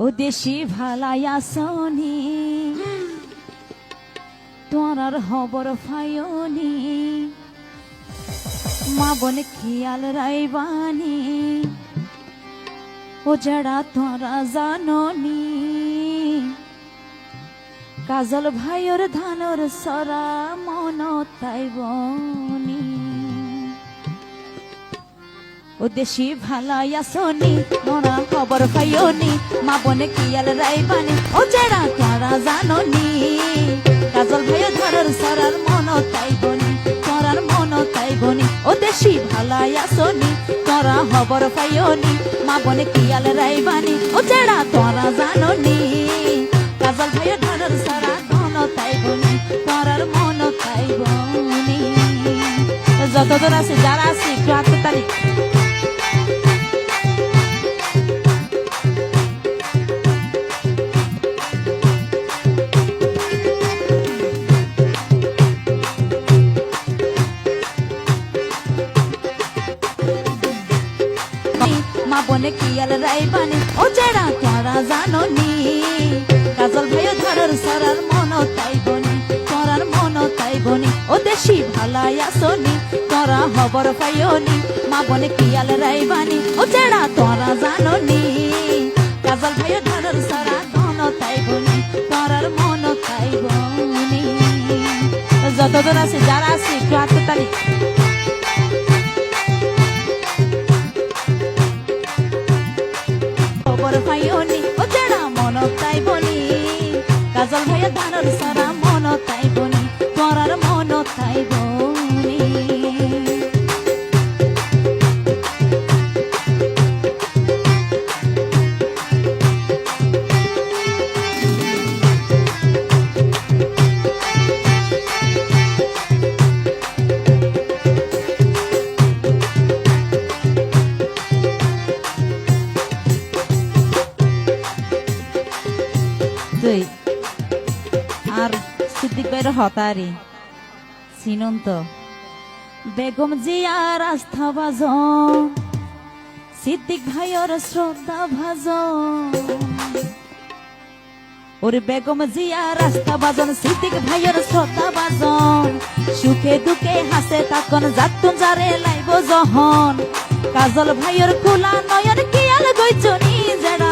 ও দেশি ভালাই আসনি তোরার খবর ফায়নি মা বোন খেয়াল রাইবানি ও যারা তোরা জাননি কাজল ভাইয়ের ধানর সরা মন তাইবনি ও দেশি ভালাই আসনি তোরা খবর পাইনি মা বোনে কিয়াল রাইবানি ও যারা তোরা জাননি কাজল ভাইয়ের ধানর সরার মন তাইবনি তোরার মন তাইবনি ও দেশি ভালাই আসনি তোরা খবর পাইনি মা বোনে কিয়াল রাইবানি ও যারা তোরা জাননি কাজল ভাইয়ের ধানর সরা মন তাইবনি তোরার মন তাইবনি যতজন আছে যারা আছে একটু হাতে তালি মা বোনে কিয়াল রাইবানি ও যারা তোরা জাননি কাজল ভাইয়ের ধানর সরার মন তাইবনি তোরার মন তাইবনি ও দেশি ভালাই আসনি তোরা খবর পাইনি মা বোনে কিয়াল রাইবানি ও যারা তোরা জাননি কাজল ভাইয়ের ধানর সরা মন তাইবনি তোরার মন তাইবনি যতজন আছে যারা আছে একটু হাতে তালি খবর পাইনি ও যারা মন তাইবনি কাজল ভাইয়ের ধানর সরা মন তাইবনি তোরার মন তাইবনি আর সিদ্দিক ভাইয়ের হতারি চিনুন তো বেগম জিয়া রাস্তা বাজন সিদ্দিক ভাইয়ের শ্রদ্ধা ভাজন ওরে বেগম জিয়া রাস্তা বাজন সিদ্দিক ভাইয়ের শ্রদ্ধা বাজন সুখে দুঃখে হাসে তখন যাতুন যারে লাইব যখন কাজল ভাইয়ের খোলা নয়ন কিয়াল গইছনি যারা